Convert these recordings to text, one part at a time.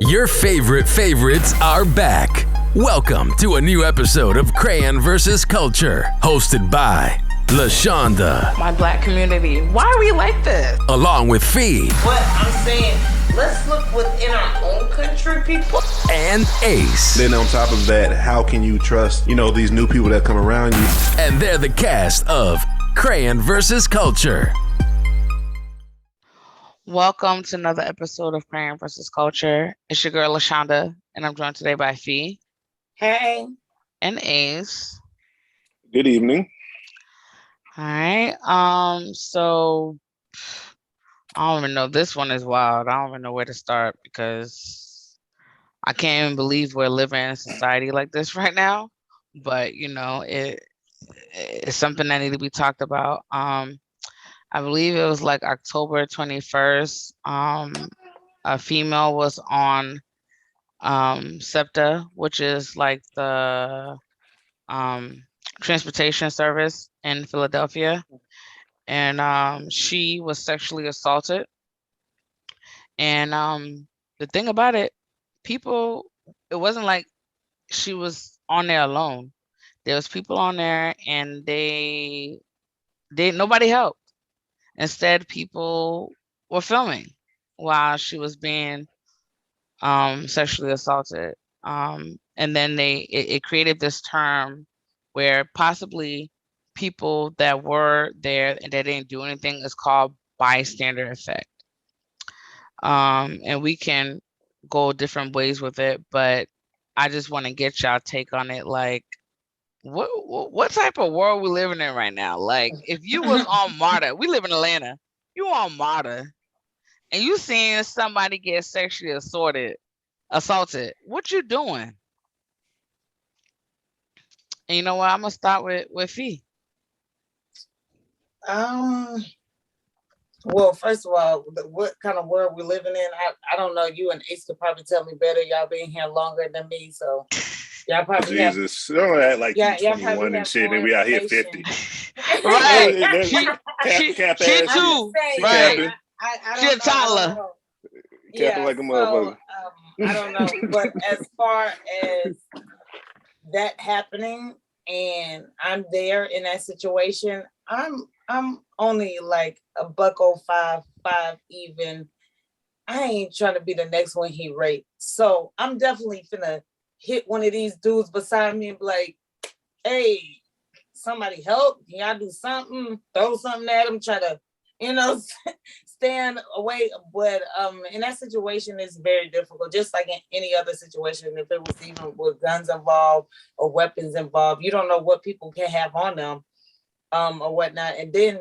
Your favorite favorites are back. Welcome to a new episode of Crayon.vs.Culture, hosted by LaShonda. My black community. Why are we like this? Along with Fee. But I'm saying, let's look within our own country, people. And Ace. Then on top of that, how can you trust, these new people that come around you? And they're the cast of Crayon.vs.Culture. Welcome to another episode of Crayon.vs.Culture. It's your girl LaShonda, and I'm joined today by Fee. Hey. And Ace. Good evening. All right. So I don't even know. This one is wild. I don't even know where to start because I can't even believe we're living in a society like this right now. But it's something that needs to be talked about. I believe it was like October 21st. A female was on SEPTA, which is like the transportation service in Philadelphia. And she was sexually assaulted. And the thing about it, it wasn't like she was on there alone. There was people on there and nobody helped. Instead, people were filming while she was being sexually assaulted. And then it created this term where possibly people that were there and that didn't do anything is called bystander effect. And we can go different ways with it, but I just want to get y'all take on it. Like, what type of world we living in right now? Like, if you was on MARTA, we live in Atlanta, you on MARTA, and you seeing somebody get sexually assaulted, what you doing? And you know what? I'm gonna start with Fee. Well, first of all, what kind of world we're living in, I don't know. You and Ace could probably tell me better. Y'all been here longer than me, so y'all probably Jesus, don't act like y'all 21 and shit, and we out here 50. Right? She Cap too. Right? She a toddler. Capping like a motherfucker. I don't know, but as far as that happening, and I'm there in that situation, I'm only like a $105 even. I ain't trying to be the next one he raped. So I'm definitely finna hit one of these dudes beside me and be like, hey, somebody help. Can y'all do something? Throw something at him, try to, stand away. But in that situation, it's very difficult. Just like in any other situation, if it was even with guns involved or weapons involved, you don't know what people can have on them. Or whatnot, and then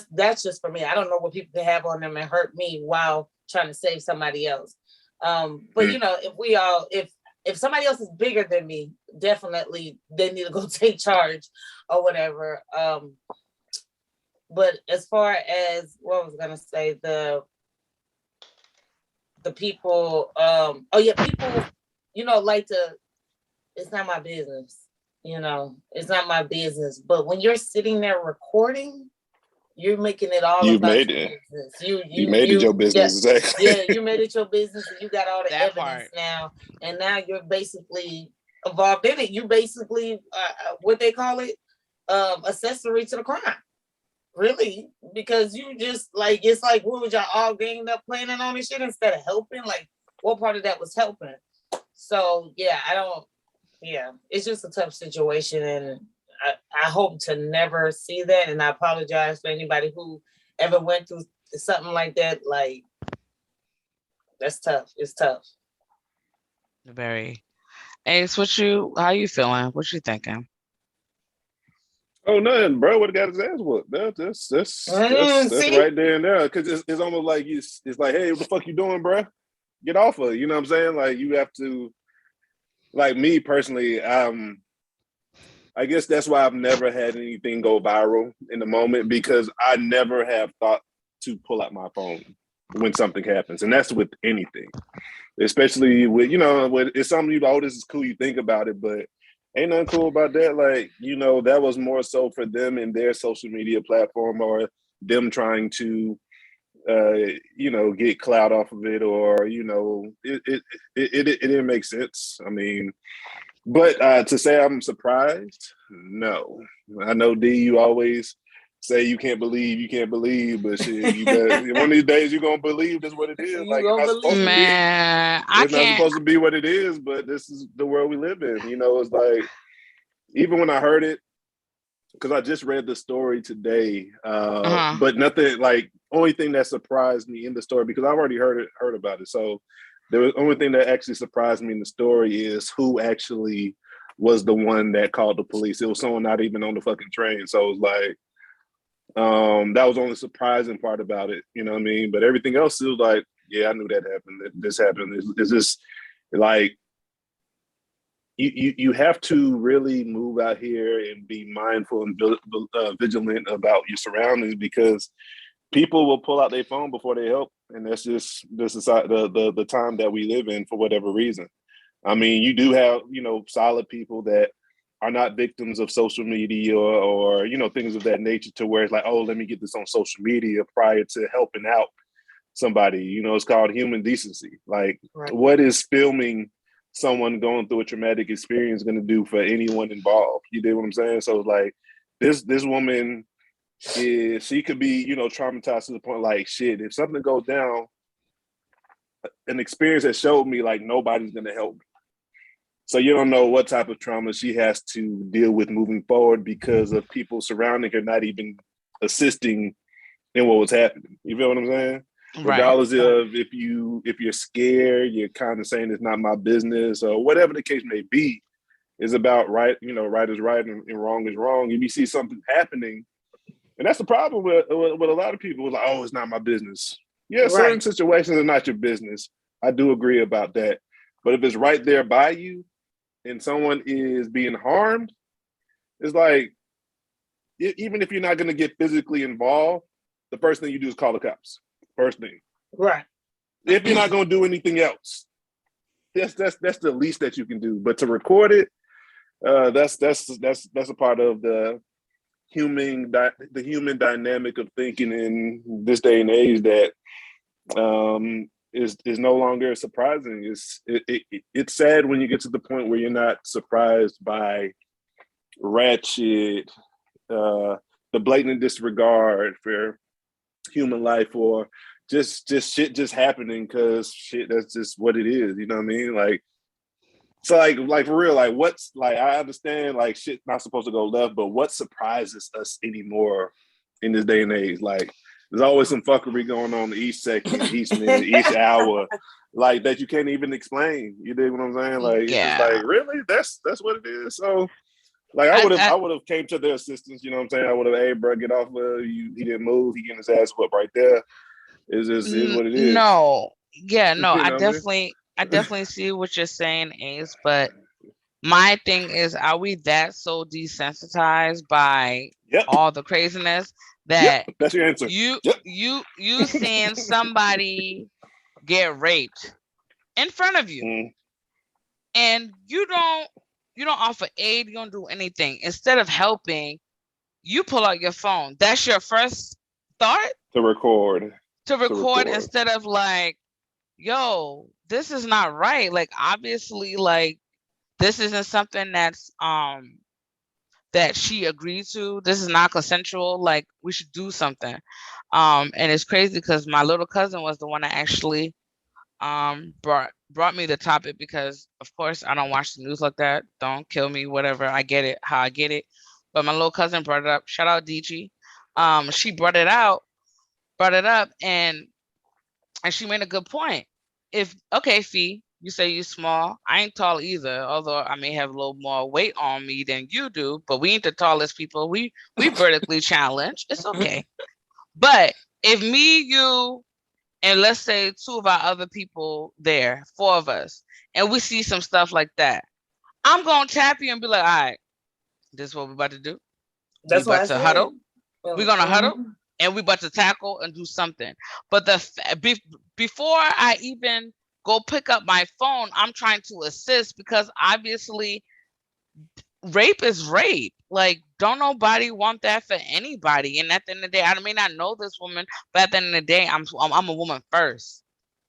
that's just for me. I don't know what people can have on them and hurt me while trying to save somebody else. But if somebody else is bigger than me, definitely they need to go take charge or whatever. But as far as what I was gonna say, the people, people, like to. It's not my business. It's not my business. But when you're sitting there recording, you're making it all about your business. You made it your business. Yeah, exactly. Yeah, you made it your business, and you got all the That evidence part. now. And now you're basically involved in it. You basically, what they call it, accessory to the crime. Really, because you just like, it's like, what would y'all all ganged up planning on this shit instead of helping? Like, what part of that was helping? So yeah, it's just a tough situation, and I hope to never see that. And I apologize for anybody who ever went through something like that. Like, that's tough. It's tough. Very. Ace, how you feeling? What you thinking? Oh, nothing, bro. Would have got his ass whooped. That's right there and there. Because it's almost like it's like, hey, what the fuck you doing, bro? Get off her. You know what I'm saying? Like, you have to. Like me personally, I guess that's why I've never had anything go viral in the moment, because I never have thought to pull out my phone when something happens. And that's with anything, especially with, when it's something this is cool, you think about it, but ain't nothing cool about that. Like, that was more so for them and their social media platform, or them trying to get clout off of it, or it didn't make sense. I mean, but to say I'm surprised, no. I know D, you always say you can't believe, but shit, you bet one of these days you're gonna believe that's what it is. Like it's not supposed to be. Man, It's not supposed to be what it is, but this is the world we live in. It's like even when I heard it, because I just read the story today, but nothing like only thing that surprised me in the story, because I've already heard about it. So the only thing that actually surprised me in the story is who actually was the one that called the police. It was someone not even on the fucking train. So it was like, that was the only surprising part about it. You know what I mean? But everything else, it was like, yeah, I knew that happened. This happened. It's just like, you have to really move out here and be mindful and vigilant about your surroundings, because people will pull out their phone before they help, and that's just the time that we live in for whatever reason. I mean, you do have solid people that are not victims of social media or things of that nature, to where it's like, oh, let me get this on social media prior to helping out somebody. It's called human decency. Like, right. What is filming someone going through a traumatic experience going to do for anyone involved? You dig what I'm saying? So like this woman she could be, traumatized to the point like, shit, if something goes down, an experience that showed me like nobody's going to help me. So you don't know what type of trauma she has to deal with moving forward because of people surrounding her not even assisting in what was happening. You feel what I'm saying? Right. Regardless of if you're scared, you're kind of saying it's not my business, or whatever the case may be. Is about right is right and wrong is wrong. If you see something happening, and that's the problem with a lot of people, like, oh, it's not my business. Yeah, right. Certain situations are not your business. I do agree about that. But if it's right there by you and someone is being harmed, it's like, even if you're not going to get physically involved, the first thing you do is call the cops. First thing. Right. If you're not going to do anything else, that's the least that you can do. But to record it, that's a part of the human dynamic of thinking in this day and age that is no longer surprising. It's sad when you get to the point where you're not surprised by ratchet, the blatant disregard for human life, or just shit just happening because shit, that's just what it is. You know what I mean? Like, so like for real, like what's like, I understand like shit's not supposed to go left, but what surprises us anymore in this day and age? Like, there's always some fuckery going on each second, each minute, each hour, like that you can't even explain. You dig what I'm saying? Like, It's just like, really? That's what it is. So like I would have came to their assistance, you know what I'm saying? I would have, hey bro, get off of you. He didn't move, he getting his ass whooped right there. Is what it is. No. Yeah, no, I definitely see what you're saying, Ace, but my thing is, are we that so desensitized by all the craziness that that's your answer. You seeing somebody get raped in front of you, and you don't offer aid, you don't do anything. Instead of helping, you pull out your phone. That's your first thought? To record Instead of like, yo, this is not right. Like, obviously, like, this isn't something that's that she agreed to. This is not consensual. Like, we should do something. And it's crazy because my little cousin was the one that actually brought me the topic, because of course I don't watch the news like that. Don't kill me, whatever. I get it, how I get it. But my little cousin brought it up. Shout out DG. She brought it up, and she made a good point. Okay, Fee, you say you small. I ain't tall either, although I may have a little more weight on me than you do, but we ain't the tallest people. We vertically challenged. It's okay. But if me, you, and let's say 2 of our other people there, 4 of us, and we see some stuff like that, I'm going to tap you and be like, all right, this is what we're about to do. That's we're about to huddle. We're going to huddle, and we're about to tackle and do something. But before I even go pick up my phone, I'm trying to assist, because obviously rape is rape. Like, don't nobody want that for anybody. And at the end of the day, I may not know this woman, but at the end of the day, I'm a woman first.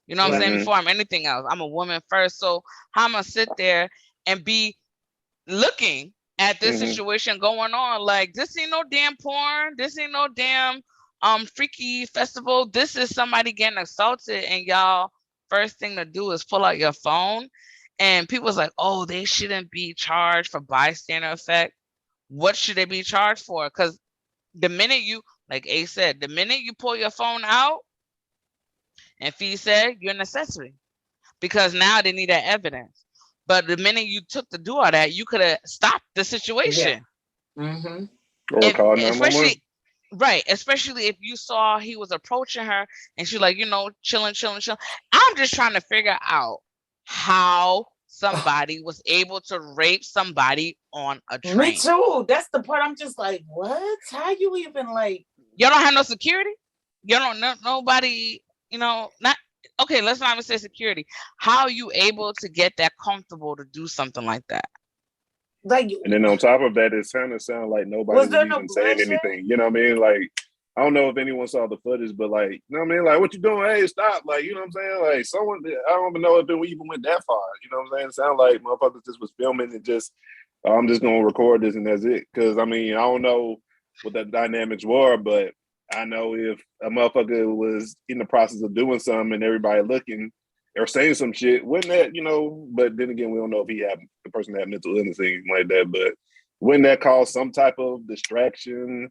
You know what I'm saying? Before I'm anything else, I'm a woman first. So how I'm gonna sit there and be looking at this situation going on like this ain't no damn porn, this ain't no damn freaky festival. This is somebody getting assaulted, and y'all first thing to do is pull out your phone. And people's like, oh, they shouldn't be charged for bystander effect. What should they be charged for? Because the minute you, like A said, the minute you pull your phone out, and Fee said, you're an accessory, because now they need that evidence. But the minute you took to do all that, you could have stopped the situation. Yeah. Or call 911. Right, especially if you saw he was approaching her and she's like, chilling. I'm just trying to figure out how somebody was able to rape somebody on a train. Me too. That's the part I'm just like, what? How you even like? Y'all don't have no security? You don't know nobody, not okay, let's not even say security. How are you able to get that comfortable to do something like that? Like, and then on top of that, it kind of sounded like nobody was even saying anything. You know what I mean? Like, I don't know if anyone saw the footage, but like, you know what I mean? Like, what you doing? Hey, stop! Like, you know what I'm saying? Like, someone, I don't even know if it even went that far. You know what I'm saying? It sounded like motherfuckers just was filming and just, I'm just gonna record this and that's it. Because I mean, I don't know what the dynamics were, but I know if a motherfucker was in the process of doing something and everybody looking or saying some shit, wouldn't that, but then again, we don't know if the person had mental illness or anything like that, but wouldn't that cause some type of distraction?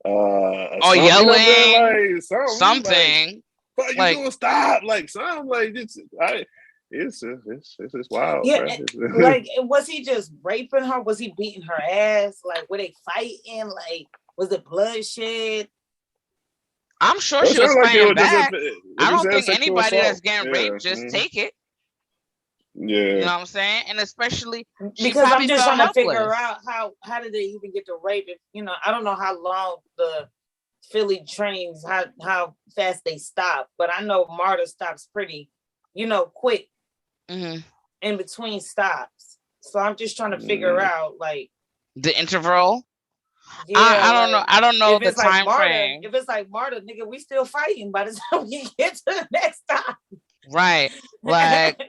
Or yelling, something. Like, you doing? Stop! Like something like it's wild. Yeah, like, was he just raping her? Was he beating her ass? Like, were they fighting? Like, was it bloodshed? I'm sure she was fighting back. I don't think anybody that's getting raped just take it. Yeah, you know what I'm saying, and especially because I'm just trying to figure out how did they even get to rape? If I don't know how long the Philly trains, how fast they stop, but I know MARTA stops pretty, quick in between stops. So I'm just trying to figure out like the interval. Yeah, I don't know the time frame. If it's like MARTA, nigga, we still fighting by the time we get to the next stop. Right. Like,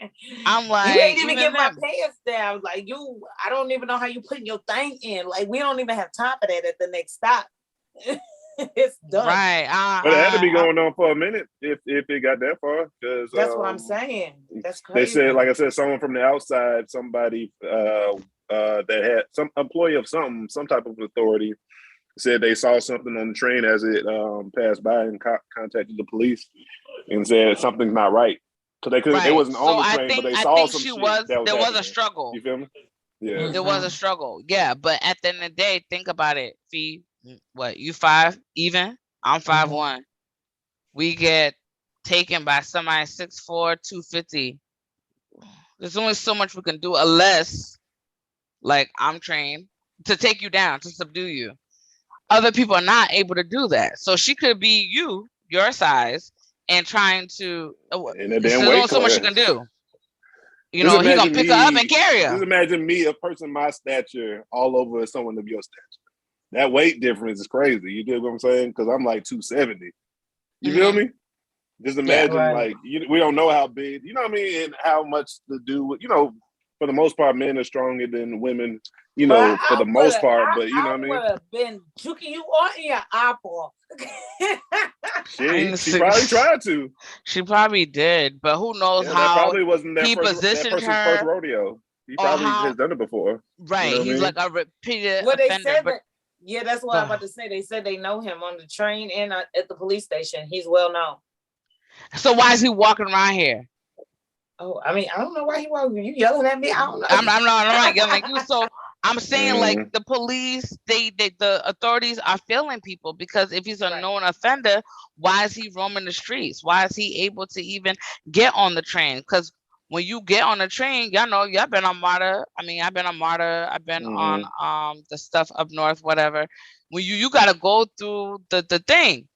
I'm like, you ain't even get my pants down. Like, I don't even know how you putting your thing in. Like, we don't even have time for that at the next stop. It's done. Right. But it had to be going on for a minute if it got that far. Because that's what I'm saying. That's crazy. They said, like I said, someone from the outside, somebody that had some employee of some type of authority, said they saw something on the train as it passed by and contacted the police and said something's not right. So they couldn't. It wasn't on the train, but they saw some shit. There was a struggle. You feel me? Yeah. There was a struggle. Yeah, but at the end of the day, think about it. Fee, what, you 5 even? I'm 5'1". We get taken by somebody 6'4", 250. There's only so much we can do unless, like, I'm trained to take you down, to subdue you. Other people are not able to do that. So she could be your size, and trying to. There's only so much you can do. He gonna pick her up and carry her. Just imagine me, a person my stature, all over someone of your stature. That weight difference is crazy. You get what I'm saying? Because I'm like 270. You feel me? Just imagine, like, we don't know how big, you know what I mean, and how much to do with, for the most part, men are stronger than women, for the most part. But you know what I mean? I would have been juking you on your eyeball. She probably tried to. She probably did, but who knows how that probably wasn't that person's first rodeo. He probably has done it before. Right. He's like a repeated offender. They said that, that's what I'm about to say. They said they know him on the train and at the police station. He's well known. So why is he walking around here? Oh, I mean, I don't know why he was. You yelling at me? I don't know. I'm not yelling at you. So I'm saying, like, the police, the authorities are failing people, because if he's a known offender, why is he roaming the streets? Why is he able to even get on the train? Because when you get on the train, y'all been on MARTA. I mean, I've been on MARTA. I've been on the stuff up north, whatever. When you got to go through the thing,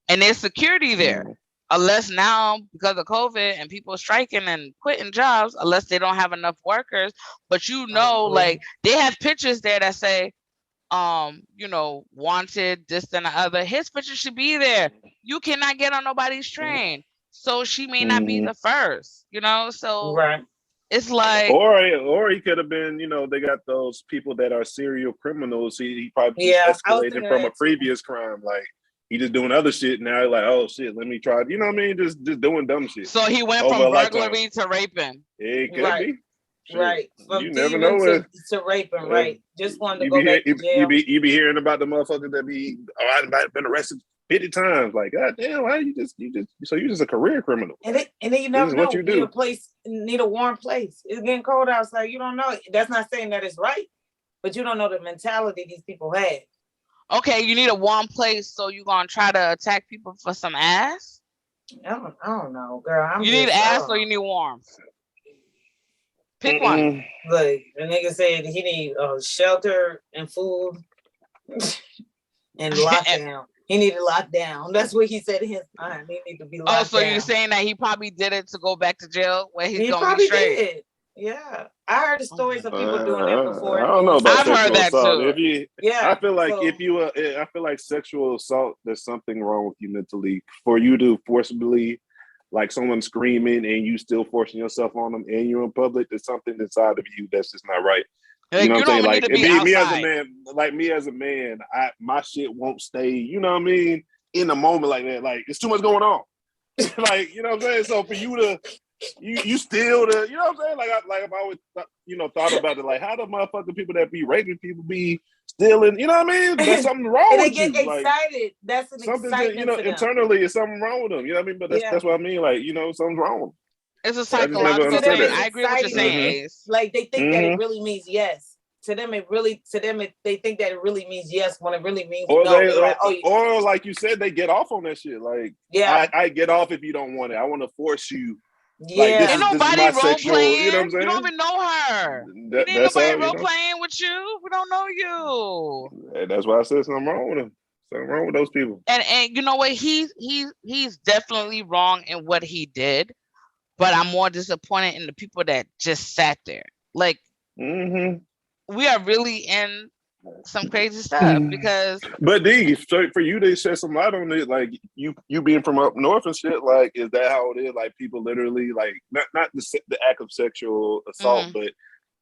and there's security there. unless now because of COVID and people striking and quitting jobs, unless they don't have enough workers. But like they have pictures there that say, wanted this and the other. His picture should be there. You cannot get on nobody's train, so she may not be the first. So right. It's like, or he could have been, they got those people that are serial criminals. He probably just escalated from a previous crime. Like he just doing other shit now. Like, oh shit, let me try. You know what I mean? Just doing dumb shit. So he went from burglary to raping. It could be. Shit. Right. From you never know to raping. Right. Just wanted to go back to jail. You be hearing about the motherfuckers that be, I've been arrested 50 times. Like, God damn, why you just a career criminal? And then you never know. What you do. Need a warm place. It's getting cold outside. You don't know. That's not saying that it's right, but you don't know the mentality these people have. Okay, you need a warm place, so you're gonna try to attack people for some ass? I don't know, girl. You need ass or you need warmth? Pick one. Look, the nigga said he need shelter and food and lockdown. He needed lockdown. That's what he said in his mind. He need to be locked down. So you're saying that he probably did it to go back to jail where he's going to be straight? Did. Yeah. I heard the stories of people doing that before. I don't know about I've heard that assault. too. I feel like I feel like sexual assault, there's something wrong with you mentally. For you to forcibly, like someone screaming and you still forcing yourself on them and you're in public, there's something inside of you that's just not right. You know what I'm saying? Like me as a man, my shit won't stay, you know what I mean, in a moment like that. Like it's too much going on. Like, you know what I'm saying? So for you to you still the, you know what I'm saying? Like I've always thought about it, like how the motherfucking people that be raping people be stealing, you know what I mean? There's something wrong and with they get you. excited. Like, that's an something excitement that, internally is something wrong with them. You know what I mean? But that's what I mean. Like, something's wrong with them. It's a psychological thing. I agree with what you're saying. Like they think that it really means yes. To them, they think that it really means yes when it really means no. Or like you said, they get off on that shit. Like, I get off if you don't want it. I want to force you. Yeah, like, ain't nobody role playing. You know what I'm saying? You don't even know her. Ain't nobody role playing with you. We don't know you. And that's why I said something wrong with them. Something wrong with those people. And you know what? He's definitely wrong in what he did. But I'm more disappointed in the people that just sat there. Like, we are really in some crazy stuff because. But D, so for you to shed some light on it, like you being from up north and shit, like is that how it is? Like people literally, like not the act of sexual assault, but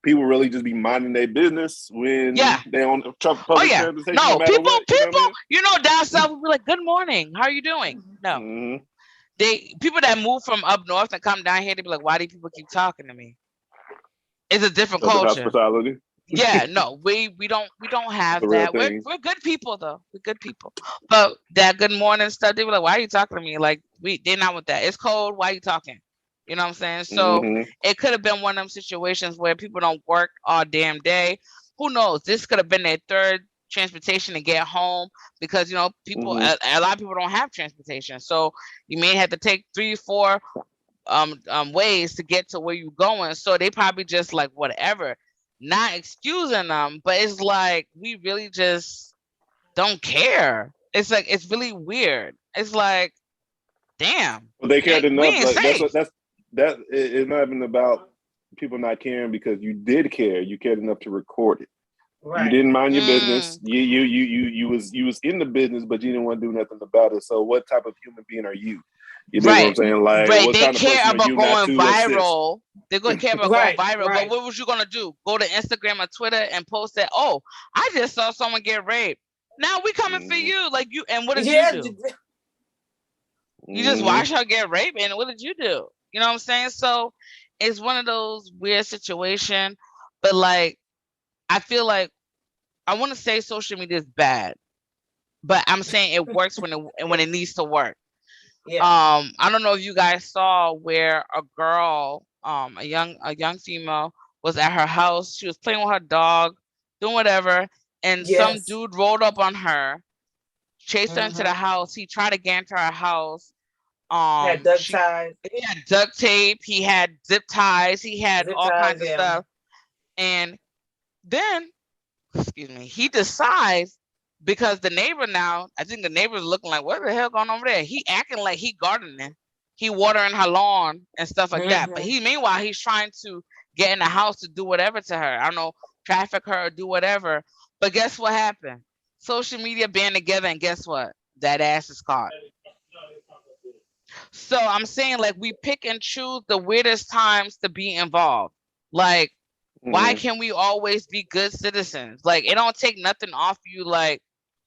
people really just be minding their business when they on public transportation. No, people, down south will be like, "Good morning, how are you doing?" No. People that move from up north and come down here, they be like, why do people keep talking to me? It's a different culture. Hospitality. Yeah, no, we don't have that. We're good people though. We're good people. But that good morning stuff, they be like, why are you talking to me? Like they're not with that. It's cold. Why are you talking? You know what I'm saying? So it could have been one of them situations where people don't work all damn day. Who knows? This could have been their third transportation to get home because people a lot of people don't have transportation, so you may have to take 3-4 ways to get to where you're going, so they probably just like whatever, not excusing them, but it's like we really just don't care. It's like it's really weird. It's like damn, well, they cared enough. Like, that is not even about people not caring because you did care. You cared enough to record it. Right. You didn't mind your business. You was in the business, but you didn't want to do nothing about it. So what type of human being are you? You know what I'm saying? Like, what they kind of care about going viral. They're going to care about going viral. But what was you going to do? Go to Instagram or Twitter and post that, oh, I just saw someone get raped. Now we coming for you. Like you, and what did you do? You just watched her get raped, and what did you do? You know what I'm saying? So it's one of those weird situations, but like, I feel like I want to say social media is bad, but I'm saying it works when it needs to work. Yeah. I don't know if you guys saw where a girl, a young female was at her house. She was playing with her dog, doing whatever, and some dude rolled up on her, chased her into the house. He tried to get into her house. Had duct ties. He had duct tape. He had zip ties. He had all kinds of stuff, and then, he decides, because the neighbor now, I think the neighbor's looking like, what the hell going on over there? He acting like he gardening. he watering her lawn and stuff like that. But meanwhile, he's trying to get in the house to do whatever to her. I don't know, traffic her or do whatever. But guess what happened? Social media band together, and guess what? That ass is caught. So I'm saying, like, we pick and choose the weirdest times to be involved. Like, why can't we always be good citizens? Like, it don't take nothing off you. Like,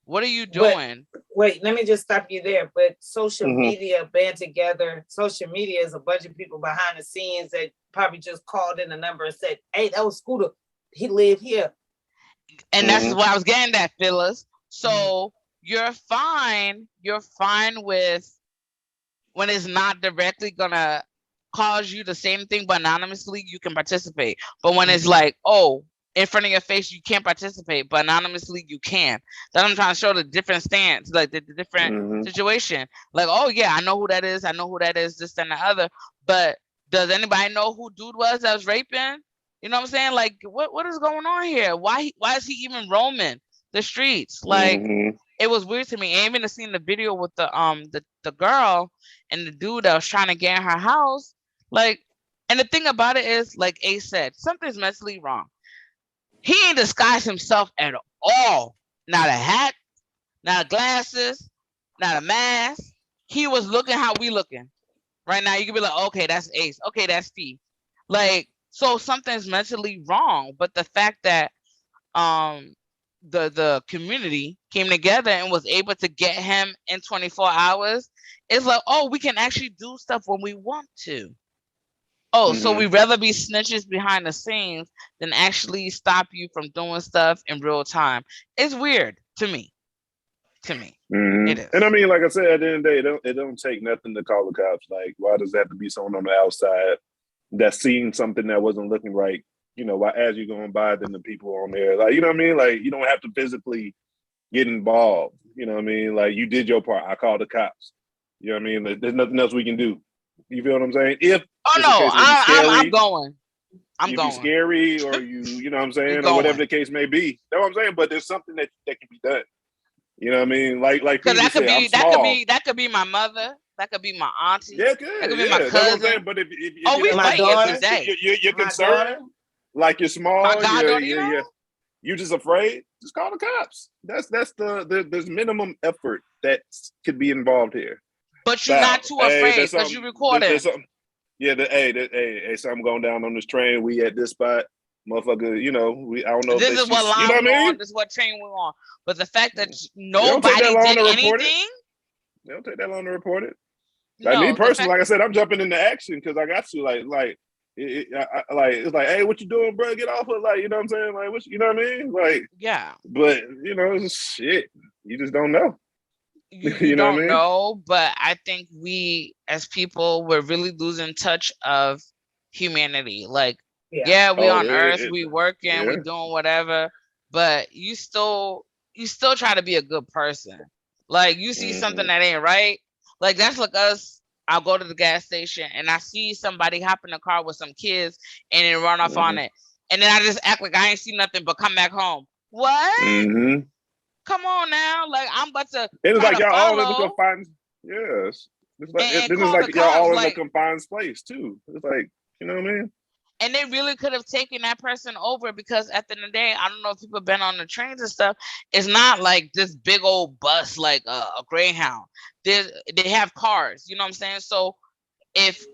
what are you doing? But, wait, let me just stop you there. But social media band together. Social media is a bunch of people behind the scenes that probably just called in a number and said, hey, that was Scooter. He lived here. And that's what I was getting at, Phyllis. So you're fine with when it's not directly gonna cause you the same thing, but anonymously you can participate. But when it's like, oh, in front of your face, you can't participate, but anonymously you can. Then I'm trying to show the different stance, like the different situation. Like, oh yeah, I know who that is. I know who that is, this and the other. But does anybody know who dude was that was raping? You know what I'm saying? Like, what is going on here? Why is he even roaming the streets? Like, it was weird to me. I even seen the video with the girl and the dude that was trying to get in her house. Like, and the thing about it is, like Ace said, something's mentally wrong. He ain't disguised himself at all. Not a hat, not glasses, not a mask. He was looking how we looking. Right now, you can be like, okay, that's Ace. Okay, that's Steve. Like, so something's mentally wrong. But the fact that the community came together and was able to get him in 24 hours, it's like, oh, we can actually do stuff when we want to. Oh, so we'd rather be snitches behind the scenes than actually stop you from doing stuff in real time. It's weird to me. It is. And I mean, like I said, at the end of the day, it don't take nothing to call the cops. Like, why does it have to be someone on the outside that's seeing something that wasn't looking right? You know, as you're going by, then the people on there, like, you know what I mean? Like, you don't have to physically get involved. You know what I mean? Like, you did your part. I called the cops. You know what I mean? There's nothing else we can do. You feel what I'm saying? If I'm going. I'm going. Scary, or you know what I'm saying, or whatever the case may be. You know what I'm saying? But there's something that can be done. You know what I mean? Like because that could be my mother. That could be my auntie. Yeah, that could be my cousin. But if we fight every day. You're concerned, like you're small, you're just afraid. Just call the cops. That's there's minimum effort that could be involved here. But you're not too afraid because you recorded. Hey, something going down on this train. We at this spot, motherfucker. You know, I don't know. This is what line we're on. This is what train we're on. But the fact that nobody did anything, they don't take that long to report it. Like me personally, like I said, I'm jumping into action because I got to. It's like, hey, what you doing, bro? Get off of, like, you know what I'm saying? Like, what you know what I mean? Like, yeah. But you know, it's shit. You just don't know. You know don't know, but I think we as people we're really losing touch of humanity. Like, we on Earth, we working, we doing whatever, but you still try to be a good person. Like, you see something that ain't right. Like, that's like us. I'll go to the gas station and I see somebody hop in a car with some kids and then run off on it, and then I just act like I ain't see nothing but come back home. What? Come on now, like I'm about to. It's like y'all all in a confined. Yes, it's like y'all all in a confined place too. It's like, you know what I mean. And they really could have taken that person over because at the end of the day, I don't know if people have been on the trains and stuff. It's not like this big old bus like a Greyhound. They have cars. You know what I'm saying? So if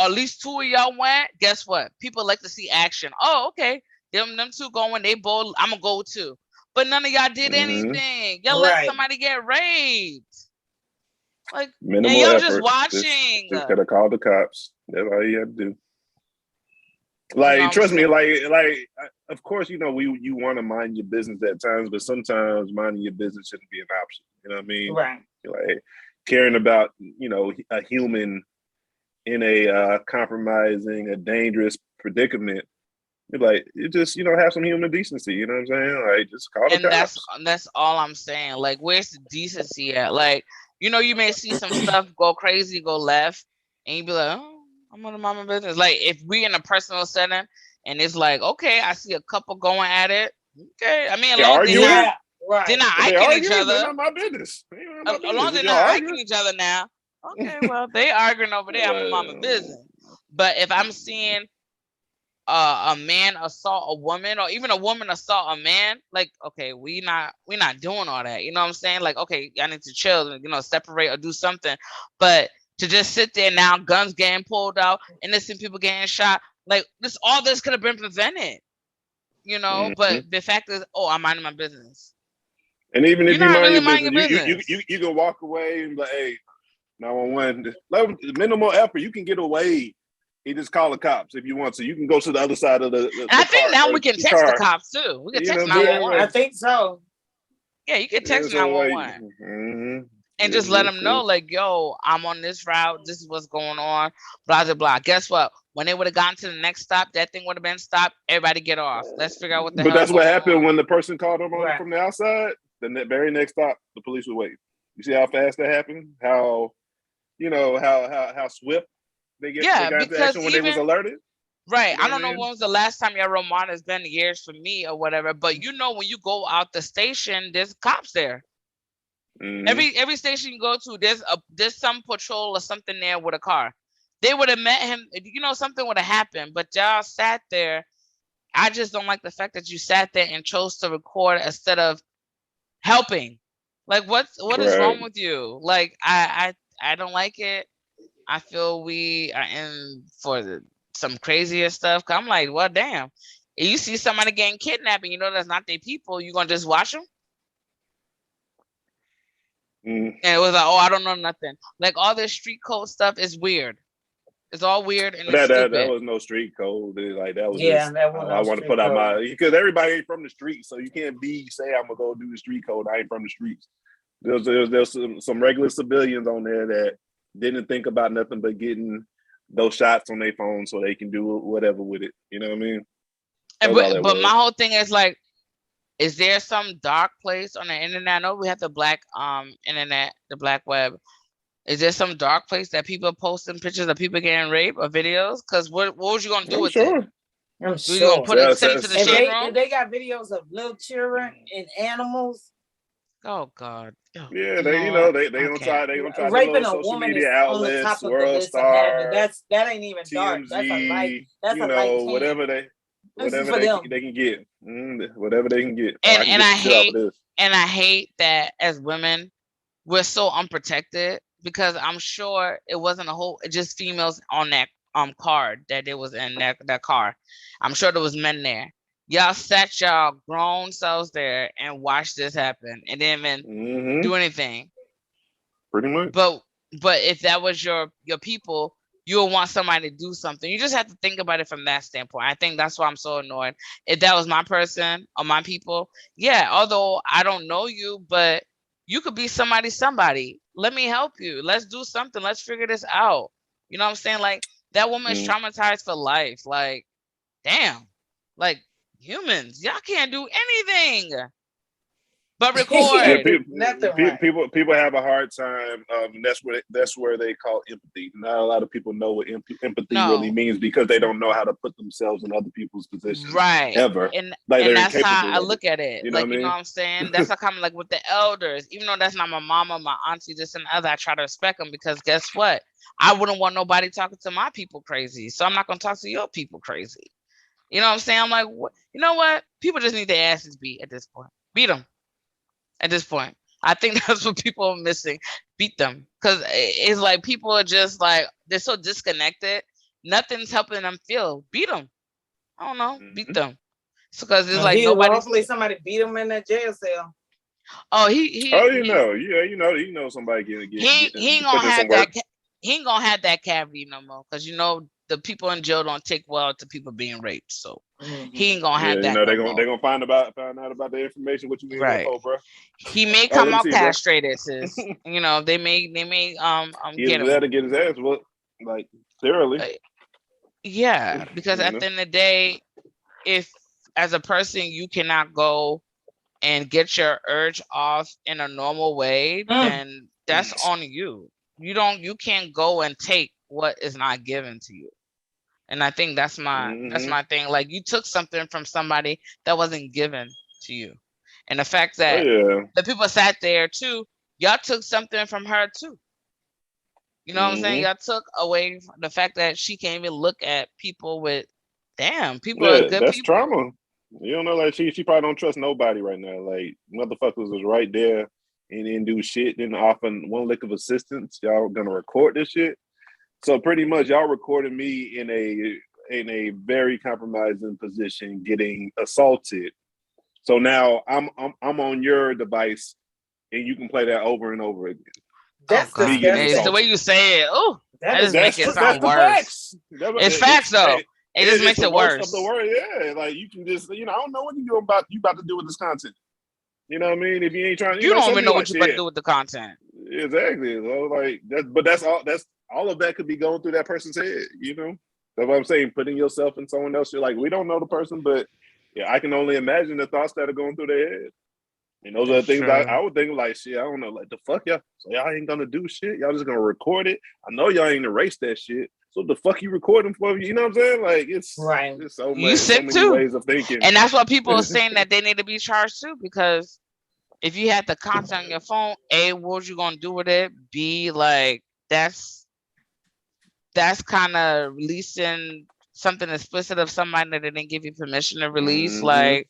at least two of y'all went, guess what? People like to see action. Oh, okay, them two going. They both. I'm gonna go too. But none of y'all did anything. Y'all let somebody get raped. Like, minimal and y'all effort. just watching. Just gotta call the cops. That's all you have to do. Like, trust me, like, of course, you know, you want to mind your business at times, but sometimes minding your business shouldn't be an option. You know what I mean? Right. Like, caring about, you know, a human in a compromising, a dangerous predicament. Like, you just, you know, have some human decency. You know what I'm saying? Like, just call the cops. That's all I'm saying. Like, where's the decency at? Like, you know, you may see some stuff go crazy, go left, and you be like, oh, I'm gonna mind my business. Like, if we in a personal setting and it's like, okay, I see a couple going at it. Okay, I mean, as long as they're not hiking each other. It's not my business. As long as they're not hiking each other now. Okay, well, they arguing over there. I'm a mama business. But if I'm seeing a man assault a woman, or even a woman assault a man, like, okay, we not doing all that. You know what I'm saying? Like, okay, I need to chill, separate or do something. But to just sit there now, guns getting pulled out, innocent people getting shot, like all this could have been prevented. But the fact is, I'm minding my business. And even if you mind your business, you can walk away and be like, hey, 911, minimal effort, you can get away. You just call the cops if you want to. You can go to the other side of the I think now we can text the cops too. We can text 911. I think so. Yeah, you can text 911 and just let them know, like, yo, I'm on this route. This is what's going on. Blah blah blah. Guess what? When they would have gotten to the next stop, that thing would have been stopped. Everybody get off. Let's figure out what the hell. But that's what happened when the person called them from the outside. The very next stop, the police would wait. You see how fast that happened? How how swift they got into action when they was alerted. Right. I don't know when was the last time your Romana has been, years for me or whatever. But when you go out the station, there's cops there. Every station you go to, there's some patrol or something there with a car. They would have met him. Something would have happened. But y'all sat there. I just don't like the fact that you sat there and chose to record instead of helping. Like, what is wrong with you? Like, I don't like it. I feel we are in for some crazier stuff. I'm like, well, damn. If you see somebody getting kidnapped and that's not their people, you gonna just watch them? And it was like, I don't know nothing. Like, all this street code stuff is weird. It's all weird and it's stupid. That was no street code. Like, that was just, I want to put out because everybody ain't from the street, so you can't say I'm gonna go do the street code. I ain't from the streets. There's some regular civilians on there that didn't think about nothing but getting those shots on their phone so they can do whatever with it. You know what I mean? But my whole thing is like, is there some dark place on the internet? I know we have the black internet, the black web. Is there some dark place that people are posting pictures of people getting raped or videos? Because what was you gonna do with it? I'm sure. You gonna put it send it to the shade room? If they got videos of little children and animals. Oh God. Oh, yeah, they gonna try raping a woman social media outlets, World Star. That ain't even TMZ, dark. That's a light. That's a light. Whatever they can get. Whatever they can get. And I hate that as women we're so unprotected, because I'm sure it wasn't just females on that card that it was in that car. I'm sure there was men there. Y'all sat y'all grown selves there and watched this happen and didn't even do anything. Pretty much. But if that was your people, you would want somebody to do something. You just have to think about it from that standpoint. I think that's why I'm so annoyed. If that was my person or my people, yeah, although I don't know you, but you could be somebody. Let me help you. Let's do something. Let's figure this out. You know what I'm saying? Like, that woman is traumatized for life. Like, damn. Like, humans, y'all can't do anything but record. People have a hard time. That's where they call empathy. Not a lot of people know what empathy really means, because they don't know how to put themselves in other people's positions. Right. Ever. And that's how I look at it. You know what I'm saying? That's how come, like, with the elders, even though that's not my mama, my auntie, this and other, I try to respect them, because guess what? I wouldn't want nobody talking to my people crazy. So I'm not going to talk to your people crazy. You know what I'm saying? I'm like, what? You know what? People just need their asses beat at this point. Beat them. At this point, I think that's what people are missing. Beat them, because it's like people are just like, they're so disconnected. Nothing's helping them feel. Beat them. I don't know. Beat them. Because it's like nobody. Hopefully, somebody beat him in that jail cell. Oh, you know somebody getting. He ain't gonna have that. He ain't gonna have that cavity no more, because the people in jail don't take well to people being raped. So he ain't gonna have that. They're gonna find out about the information. What you mean, right? Bro? He may come out castrated, sis. They may get him. To get his ass whooped, like, thoroughly. Yeah, because at the end of the day, if as a person you cannot go and get your urge off in a normal way, then that's on you. You can't go and take what is not given to you. And I think that's my thing. Like, you took something from somebody that wasn't given to you. And the fact that the people sat there too, y'all took something from her too. You know what I'm saying? Y'all took away the fact that she can't even look at people with, damn, people are good that's people. trauma. You don't know, like she probably don't trust nobody right now. Like motherfuckers was right there and didn't do shit, didn't offer one lick of assistance. Y'all gonna record this shit. So pretty much y'all recorded me in a very compromising position, getting assaulted. So now I'm on your device, and you can play that over and over again. That's it's the way you say it. Oh, that just makes it sound worse. It's facts though. It just makes it worse. Of the word, yeah. Like you can just, I don't know what you about to do with this content. You know what I mean? If you ain't trying, you don't even know what you're about to do with the content. Exactly. So like that, but that's all of that could be going through that person's head. That's what I'm saying. Putting yourself in someone else, you're like, we don't know the person, but yeah, I can only imagine the thoughts that are going through their head. And those are the things I would think, like, shit, I don't know, like, the fuck y'all? So y'all ain't gonna do shit? Y'all just gonna record it? I know y'all ain't erase that shit. So the fuck you recording for? You know what I'm saying? Like, it's right. It's so many ways of thinking. And that's why people are saying that they need to be charged too, because if you had the content on your phone, A, what you gonna do with it? B, like, that's kind of releasing something explicit of somebody that they didn't give you permission to release. Like,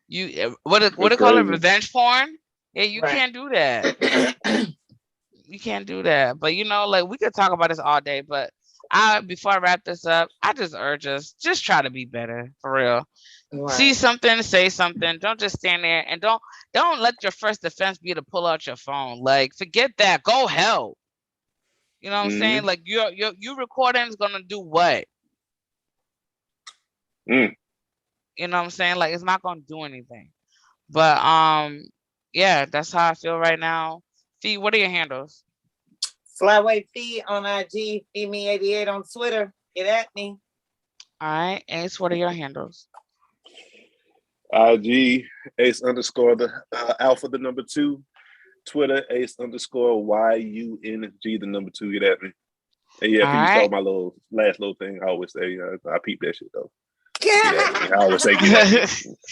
you what they call it, revenge porn? Yeah, you can't do that. You can't do that. But like, we could talk about this all day, but before I wrap this up, I just urge us, just try to be better, for real. Right. See something, say something. Don't just stand there, and don't let your first defense be to pull out your phone. Like, forget that. Go help. You know what I'm saying? Like, your recording is gonna do what? You know what I'm saying? Like, it's not gonna do anything. But yeah, that's how I feel right now. Fee, what are your handles? Flyway Fee on IG, FeeMe88 on Twitter. Get at me. All right, Ace, what are your handles? IG Ace _ the alpha the number 2. Twitter Ace _ YUNG the number 2. Get at me. And yeah, if you saw my last little thing, I always say I peep that shit though. I always say get at me.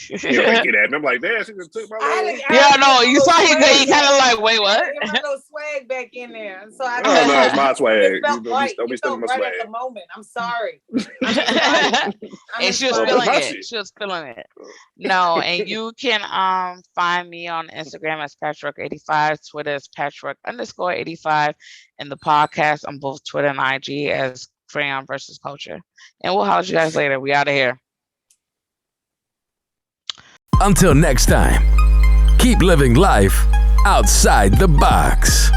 Get at me. I'm like, damn, she just took my little... Yeah, no, you saw he kind of like, wait, what? Get my little swag back in there. So I no, it's my swag. Don't be stealing my swag. At the moment. I'm sorry. And she was feeling it. She was feeling it. No, and you can find me on Instagram as Patchwork85, Twitter as Patchwork_85, and the podcast on both Twitter and IG as Crayon.vs.Culture. And we'll holler you guys later. We out of here. Until next time, keep living life outside the box.